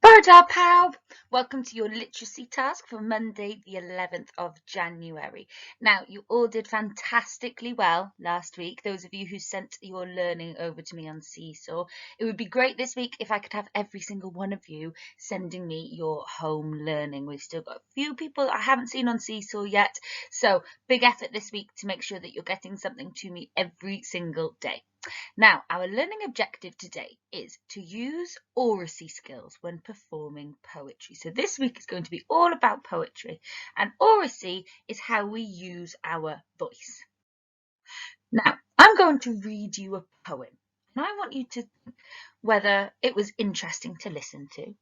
Borodar Pow! Welcome to your literacy task for Monday, the 11th of January. Now, you all did fantastically well last week, those of you who sent your learning over to me on Seesaw. It would be great this week if I could have every single one of you sending me your home learning. We've still got a few people I haven't seen on Seesaw yet, so big effort this week to make sure that you're getting something to me every single day. Now, our learning objective today is to use oracy skills when performing poetry. So this week is going to be all about poetry, and oracy is how we use our voice. Now, I'm going to read you a poem, and I want you to think whether it was interesting to listen to,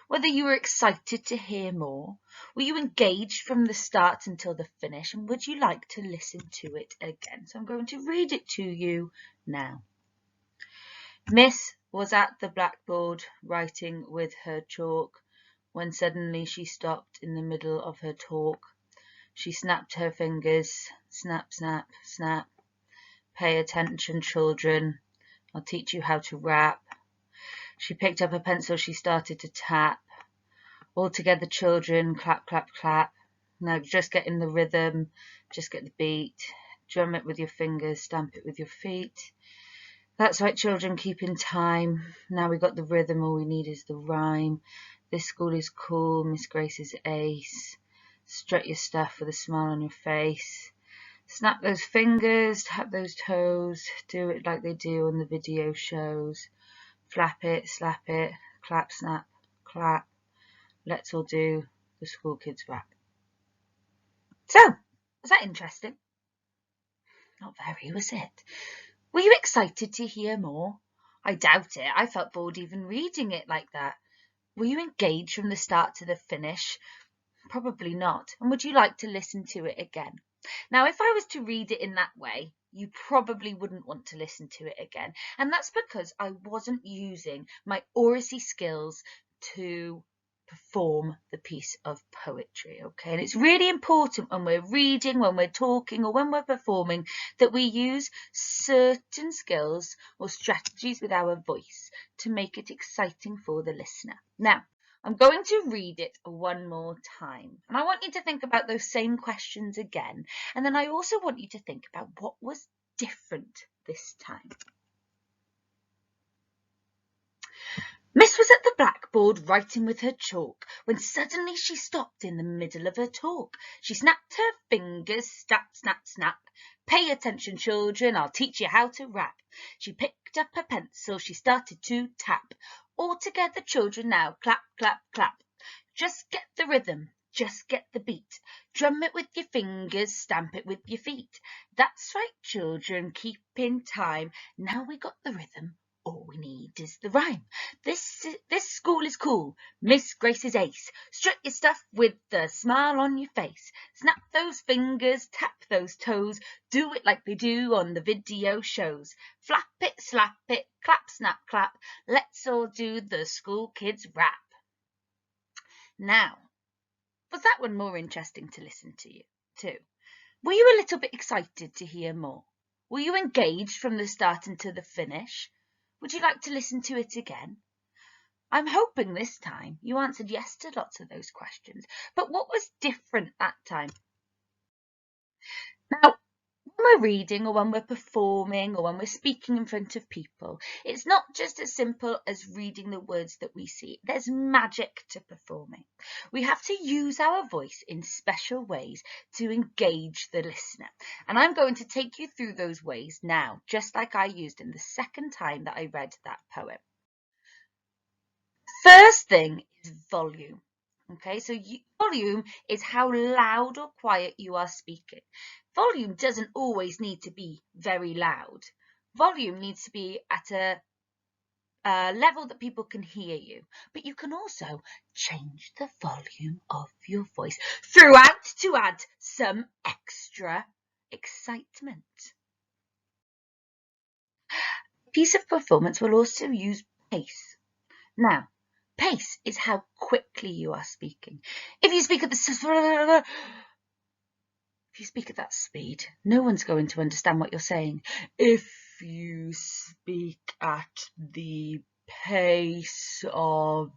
whether you were excited to hear more, were you engaged from the start until the finish, and would you like to listen to it again? So I'm going to read it to you now. Miss was at the blackboard writing with her chalk when suddenly she stopped in the middle of her talk. She snapped her fingers. Snap, snap, snap. Pay attention, children. I'll teach you how to rap. She picked up a pencil. She started to tap. All together, children. Clap, clap, clap. Now just get in the rhythm. Just get the beat. Drum it with your fingers. Stamp it with your feet. That's right, children, keep in time. Now we got the rhythm, all we need is the rhyme. This school is cool, Miss Grace is ace. Strut your stuff with a smile on your face. Snap those fingers, tap those toes, do it like they do on the video shows. Flap it, slap it, clap, snap, clap. Let's all do the school kids rap. So, was that interesting? Not very, was it? Were you excited to hear more? I doubt it. I felt bored even reading it like that. Were you engaged from the start to the finish? Probably not. And would you like to listen to it again? Now, if I was to read it in that way, you probably wouldn't want to listen to it again. And that's because I wasn't using my oracy skills to perform the piece of poetry, okay? And it's really important when we're reading, when we're talking, or when we're performing that we use certain skills or strategies with our voice to make it exciting for the listener. Now, I'm going to read it one more time, and I want you to think about those same questions again, and then I also want you to think about what was different this time. Miss was at the blackboard writing with her chalk when suddenly she stopped in the middle of her talk. She snapped her fingers, snap, snap, snap. Pay attention, children, I'll teach you how to rap. She picked up a pencil, she started to tap. All together, children, now, clap, clap, clap. Just get the rhythm, just get the beat. Drum it with your fingers, stamp it with your feet. That's right, children, keep in time. Now we got the rhythm. All we need is the rhyme. This school is cool. Miss Grace is ace. Strut your stuff with the smile on your face. Snap those fingers, tap those toes. Do it like they do on the video shows. Flap it, slap it, clap, snap, clap. Let's all do the school kids rap. Now, was that one more interesting to listen to you too? Were you a little bit excited to hear more? Were you engaged from the start until the finish? Would you like to listen to it again? I'm hoping this time you answered yes to lots of those questions. But what was different that time? Now, when we're reading or when we're performing or when we're speaking in front of people, it's not just as simple as reading the words that we see. There's magic to performing. We have to use our voice in special ways to engage the listener. And I'm going to take you through those ways now, just like I used in the second time that I read that poem. First thing is volume. Okay, so volume is how loud or quiet you are speaking. Volume doesn't always need to be very loud. Volume needs to be at a level that people can hear you, but you can also change the volume of your voice throughout to add some extra excitement. A piece of performance will also use pace. Now, pace is how quickly you are speaking. If you speak at that speed, no one's going to understand what you're saying. If you speak at the pace of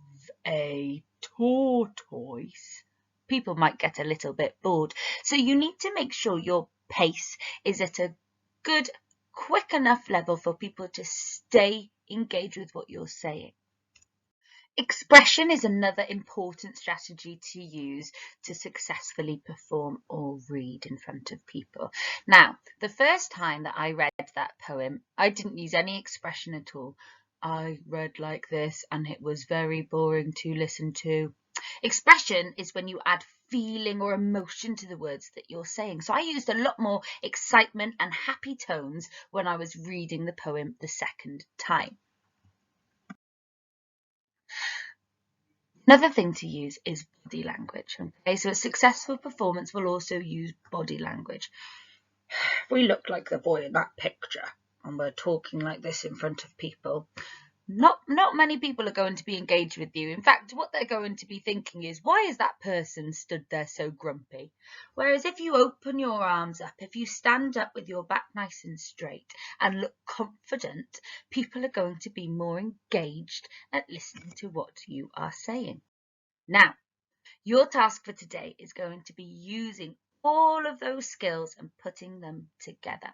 a tortoise, people might get a little bit bored. So you need to make sure your pace is at a good, quick enough level for people to stay engaged with what you're saying. Expression is another important strategy to use to successfully perform or read in front of people. Now, the first time that I read that poem, I didn't use any expression at all. I read like this and it was very boring to listen to. Expression is when you add feeling or emotion to the words that you're saying. So I used a lot more excitement and happy tones when I was reading the poem the second time. Another thing to use is body language. Okay, so a successful performance will also use body language. If we look like the boy in that picture and we're talking like this in front of people, not many people are going to be engaged with you. In fact, what they're going to be thinking is, why is that person stood there so grumpy? Whereas if you open your arms up, if you stand up with your back nice and straight and look confident, people are going to be more engaged at listening to what you are saying. Now, your task for today is going to be using all of those skills and putting them together.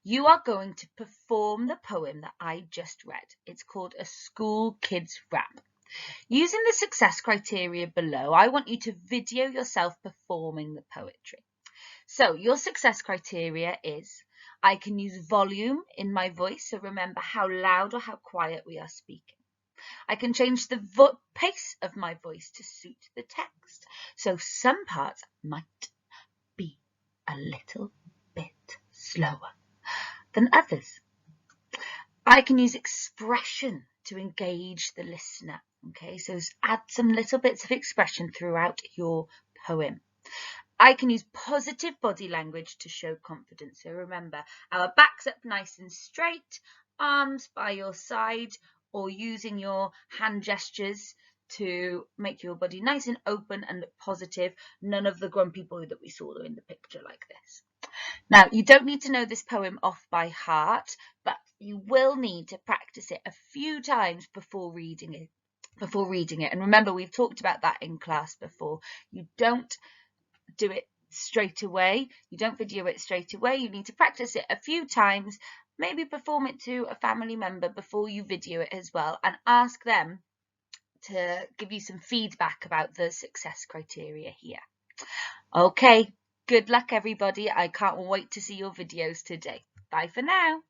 You are going to perform the poem that I just read. It's called A School Kids Rap. Using the success criteria below, I want you to video yourself performing the poetry. So your success criteria is, I can use volume in my voice, so remember how loud or how quiet we are speaking. I can change the pace of my voice to suit the text. So some parts might be a little bit slower than others. I can use expression to engage the listener. Okay, so add some little bits of expression throughout your poem. I can use positive body language to show confidence. So remember, our backs up nice and straight, arms by your side, or using your hand gestures to make your body nice and open and look positive. None of the grumpy boy that we saw in the picture like this. Now, you don't need to know this poem off by heart, but you will need to practice it a few times before reading it. And remember, we've talked about that in class before. You don't do it straight away. You don't video it straight away. You need to practice it a few times, maybe perform it to a family member before you video it as well, and ask them to give you some feedback about the success criteria here. Okay, good luck everybody. I can't wait to see your videos today. Bye for now.